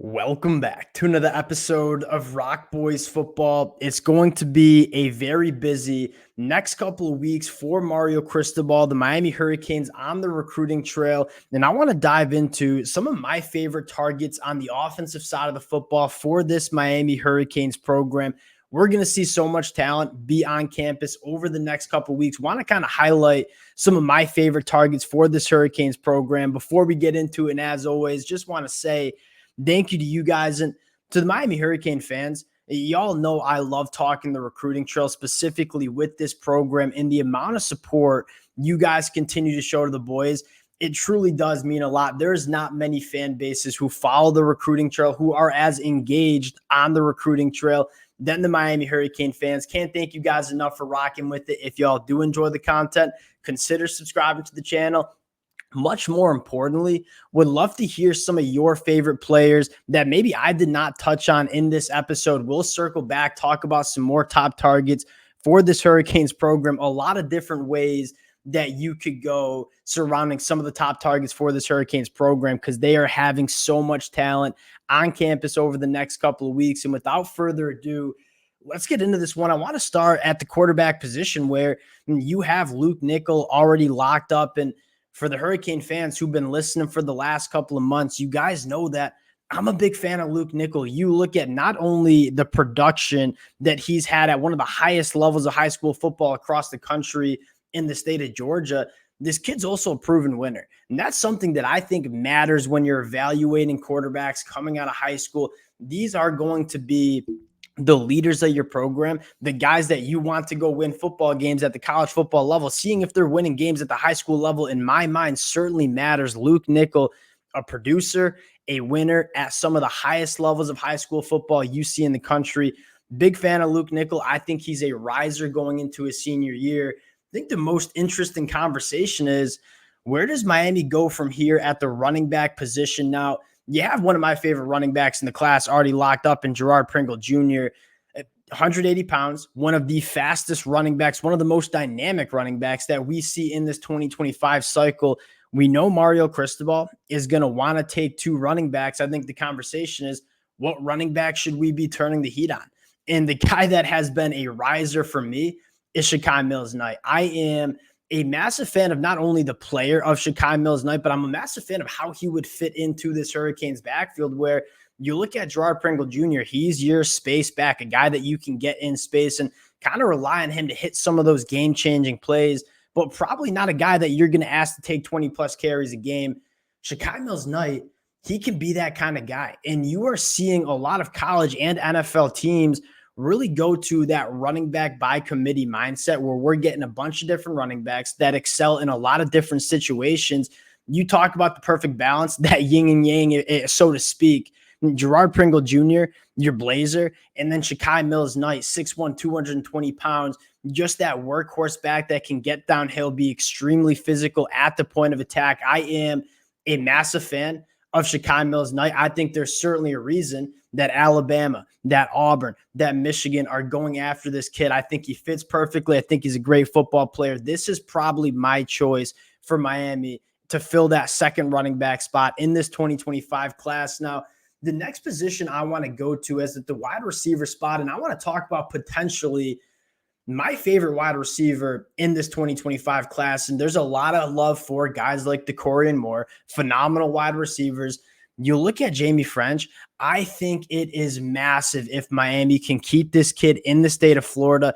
Welcome back to another episode of Rock Boys Football. It's going to be a very busy next couple of weeks for Marion Cristobal, the Miami Hurricanes on the recruiting trail. And I want to dive into some of my favorite targets on the offensive side of the football for this Miami Hurricanes program. We're going to see so much talent be on campus over the next couple of weeks. Want to kind of highlight some of my favorite targets for this Hurricanes program. Before we get into it, and as always, just want to say, thank you to you guys and to the Miami Hurricane fans. Y'all know I love talking the recruiting trail, specifically with this program, and the amount of support you guys continue to show to the boys. It truly does mean a lot. There's not many fan bases who follow the recruiting trail, who are as engaged on the recruiting trail than the Miami Hurricane fans. Can't thank you guys enough for rocking with it. If y'all do enjoy the content, consider subscribing to the channel. Much more importantly, would love to hear some of your favorite players that maybe I did not touch on in this episode. We'll circle back, talk about some more top targets for this Hurricanes program, a lot of different ways that you could go surrounding some of the top targets for this Hurricanes program, because they are having so much talent on campus over the next couple of weeks. And without further ado, let's get into this one. I want to start at the quarterback position, where you have Luke Nickel already locked up. And for the Hurricane fans who've been listening for the last couple of months, you guys know that I'm a big fan of Luke Nickel. You look at not only the production that he's had at one of the highest levels of high school football across the country in the state of Georgia, this kid's also a proven winner. And that's something that I think matters when you're evaluating quarterbacks coming out of high school. These are going to be the leaders of your program, the guys that you want to go win football games at the college football level. Seeing if they're winning games at the high school level, in my mind, certainly matters. Luke Nickel, a producer, a winner at some of the highest levels of high school football you see in the country. Big fan of Luke Nickel. I think he's a riser going into his senior year. I think the most interesting conversation is, where does Miami go from here at the running back position? Now, you have one of my favorite running backs in the class already locked up in Gerard Pringle Jr., 180 pounds, one of the fastest running backs, one of the most dynamic running backs that we see in this 2025 cycle. We know Marion Cristobal is going to want to take two running backs. I think the conversation is, what running back should we be turning the heat on? And the guy that has been a riser for me is Shakai Mills-Knight. I am a massive fan of not only the player of Shakai Mills-Knight, but I'm a massive fan of how he would fit into this Hurricanes backfield, where you look at Gerard Pringle Jr., he's your space back, a guy that you can get in space and kind of rely on him to hit some of those game-changing plays, but probably not a guy that you're going to ask to take 20-plus carries a game. Shakai Mills-Knight, he can be that kind of guy. And you are seeing a lot of college and NFL teams really go to that running back by committee mindset, where we're getting a bunch of different running backs that excel in a lot of different situations. You talk about the perfect balance, that yin and yang, so to speak. Gerard Pringle Jr., your Blazer, and then Shakai Mills-Knight, 6'1", 220 pounds, just that workhorse back that can get downhill, be extremely physical at the point of attack. I am a massive fan of Shakai Mills-Knight. I think there's certainly a reason that Alabama, that Auburn, that Michigan are going after this kid. I think he fits perfectly. I think he's a great football player. This is probably my choice for Miami to fill that second running back spot in this 2025 class. Now, the next position I want to go to is at the wide receiver spot, and I want to talk about potentially my favorite wide receiver in this 2025 class. And there's a lot of love for guys like DeCorian Moore, phenomenal wide receivers. You look at Jamie French, I think it is massive if Miami can keep this kid in the state of Florida.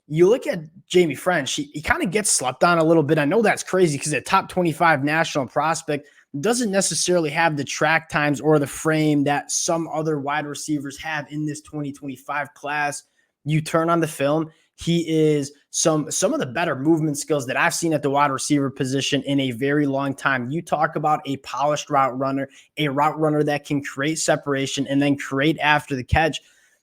You look at Jamie French, he kind of gets slept on a little bit. I know that's crazy because a top 25 national prospect doesn't necessarily have the track times or the frame that some other wide receivers have in this 2025 class. You turn on the film, he is some of the better movement skills that I've seen at the wide receiver position in a very long time. You talk about a polished route runner, a route runner that can create separation and then create after the catch.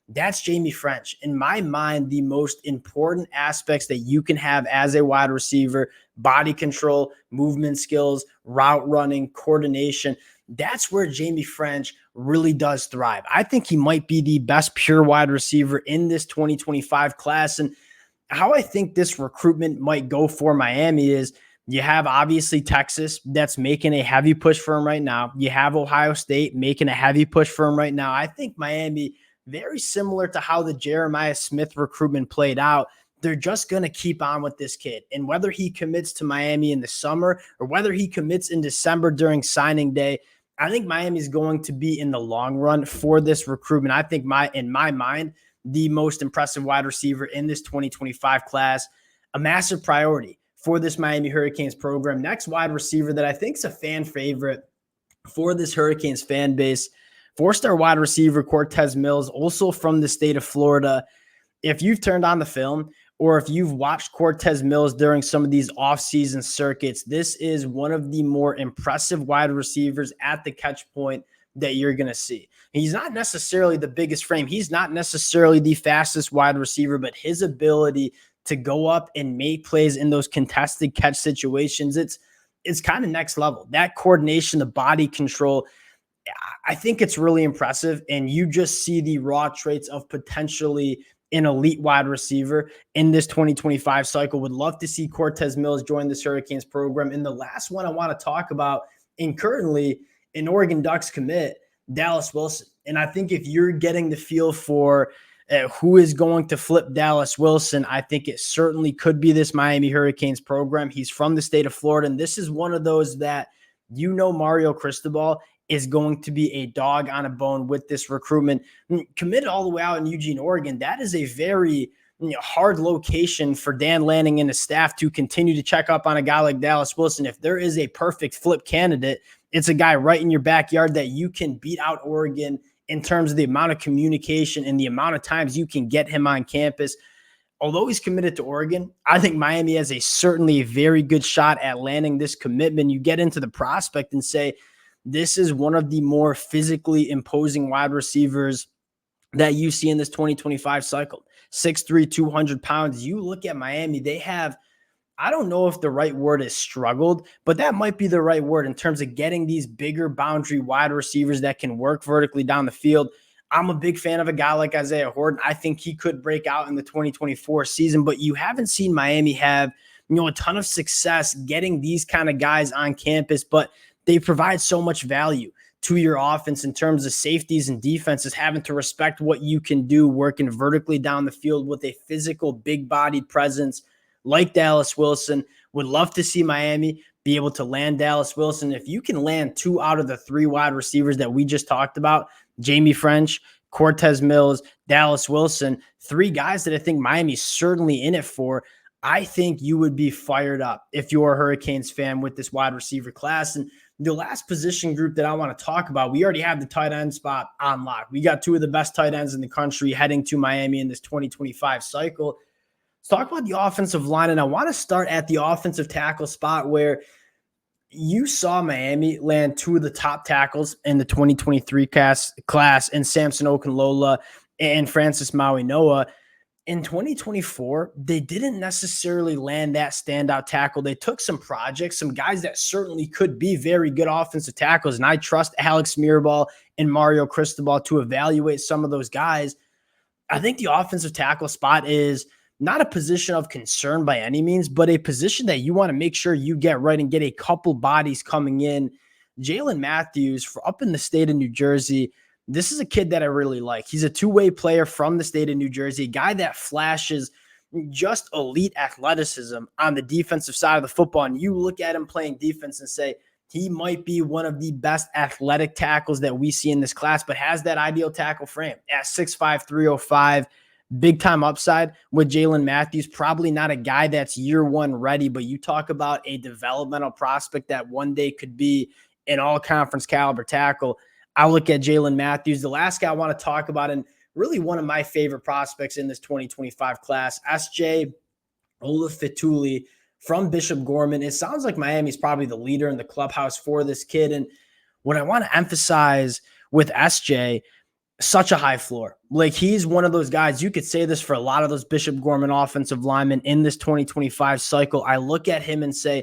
That's Jamie French. In my mind, the most important aspects that you can have as a wide receiver: body control, movement skills, route running, coordination. That's where Jamie French really does thrive. I think he might be the best pure wide receiver in this 2025 class. And how I think this recruitment might go for Miami is, You have obviously Texas that's making a heavy push for him right now. You have Ohio State making a heavy push for him right now. I think Miami, very similar to how the Jeremiah Smith recruitment played out, they're just going to keep on with this kid. And whether he commits to Miami in the summer or whether he commits in December during signing day, I think Miami is going to be in the long run for this recruitment. I think in my mind, the most impressive wide receiver in this 2025 class, a massive priority for this Miami Hurricanes program. Next wide receiver that I think is a fan favorite for this Hurricanes fan base, four-star wide receiver Cortez Mills, also from the state of Florida. If you've turned on the film or if you've watched Cortez Mills during some of these offseason circuits, this is one of the more impressive wide receivers at the catch point that you're going to see. He's not necessarily the biggest frame. He's not necessarily the fastest wide receiver, but his ability to go up and make plays in those contested catch situations, it's kind of next level. That coordination, the body control, I think it's really impressive. And you just see the raw traits of potentially an elite wide receiver in this 2025 cycle. Would love to see Cortez Mills join this Hurricanes program. And the last one I want to talk about, and currently an Oregon Ducks commit, Dallas Wilson. And I think if you're getting the feel for who is going to flip Dallas Wilson, I think it certainly could be this Miami Hurricanes program. He's from the state of Florida, and this is one of those that Mario Cristobal is going to be a dog on a bone with this recruitment. Committed all the way out in Eugene, Oregon, that is a very hard location for Dan Lanning and his staff to continue to check up on a guy like Dallas Wilson. If there is a perfect flip candidate, it's a guy right in your backyard that you can beat out Oregon in terms of the amount of communication and the amount of times you can get him on campus. Although he's committed to Oregon, I think Miami has certainly a very good shot at landing this commitment. You get into the prospect and say, this is one of the more physically imposing wide receivers that you see in this 2025 cycle. 6'3", 200 pounds. You look at Miami, they have, I don't know if the right word is struggled, but that might be the right word in terms of getting these bigger boundary wide receivers that can work vertically down the field. I'm a big fan of a guy like Isaiah Horton. I think he could break out in the 2024 season, but you haven't seen Miami have, a ton of success getting these kind of guys on campus, but they provide so much value to your offense in terms of safeties and defenses, having to respect what you can do working vertically down the field with a physical, big-bodied presence like Dallas Wilson. Would love to see Miami be able to land Dallas Wilson. If you can land 2 out of the 3 wide receivers that we just talked about, Jamie French, Cortez Mills, Dallas Wilson, 3 guys that I think Miami's certainly in it for, I think you would be fired up if you're a Hurricanes fan with this wide receiver class. And the last position group that I want to talk about, we already have the tight end spot on lock. We got 2 of the best tight ends in the country heading to Miami in this 2025 cycle. Let's talk about the offensive line, and I want to start at the offensive tackle spot where you saw Miami land 2 of the top tackles in the 2023 class in Samson Okunlola and Francis Maui-Noah. In 2024, they didn't necessarily land that standout tackle. They took some projects, some guys that certainly could be very good offensive tackles, and I trust Alex Mirabal and Mario Cristobal to evaluate some of those guys. I think the offensive tackle spot is not a position of concern by any means, but a position that you want to make sure you get right and get a couple bodies coming in. Jalen Matthews, up in the state of New Jersey, this is a kid that I really like. He's a two-way player from the state of New Jersey, a guy that flashes just elite athleticism on the defensive side of the football. And you look at him playing defense and say, he might be one of the best athletic tackles that we see in this class, but has that ideal tackle frame at 6'5", 305, big time upside with Jalen Matthews. Probably not a guy that's year one ready, but you talk about a developmental prospect that one day could be an all-conference caliber tackle. I look at Jalen Matthews. The last guy I want to talk about, and really one of my favorite prospects in this 2025 class, S.J. Olafituli from Bishop Gorman. It sounds like Miami's probably the leader in the clubhouse for this kid. And what I want to emphasize with S.J., such a high floor. Like, he's one of those guys, you could say this for a lot of those Bishop Gorman offensive linemen in this 2025 cycle. I look at him and say,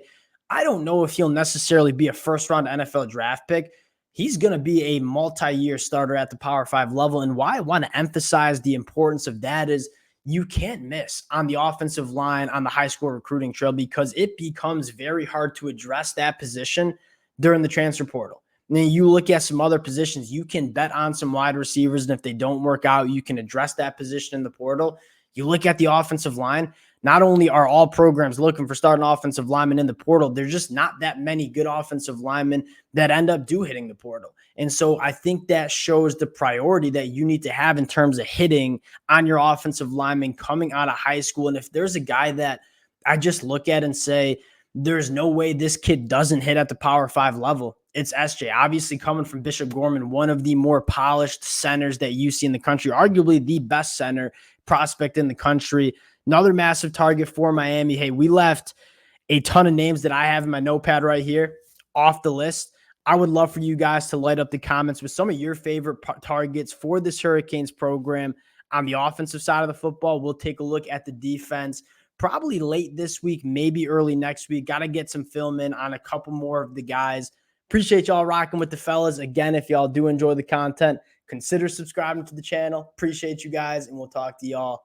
I don't know if he'll necessarily be a first-round NFL draft pick. He's going to be a multi-year starter at the Power 5 level. And why I want to emphasize the importance of that is you can't miss on the offensive line on the high school recruiting trail because it becomes very hard to address that position during the transfer portal. And then you look at some other positions, you can bet on some wide receivers, and if they don't work out, you can address that position in the portal. You look at the offensive line, not only are all programs looking for starting offensive linemen in the portal, there's just not that many good offensive linemen that end up hitting the portal. And so I think that shows the priority that you need to have in terms of hitting on your offensive lineman coming out of high school. And if there's a guy that I just look at and say, there's no way this kid doesn't hit at the Power 5 level, it's SJ. Obviously, coming from Bishop Gorman, one of the more polished centers that you see in the country, arguably the best center prospect in the country. Another massive target for Miami. Hey, we left a ton of names that I have in my notepad right here off the list. I would love for you guys to light up the comments with some of your favorite targets for this Hurricanes program on the offensive side of the football. We'll take a look at the defense probably late this week, maybe early next week. Got to get some film in on a couple more of the guys. Appreciate y'all rocking with the fellas. Again, if y'all do enjoy the content, consider subscribing to the channel. Appreciate you guys, and we'll talk to y'all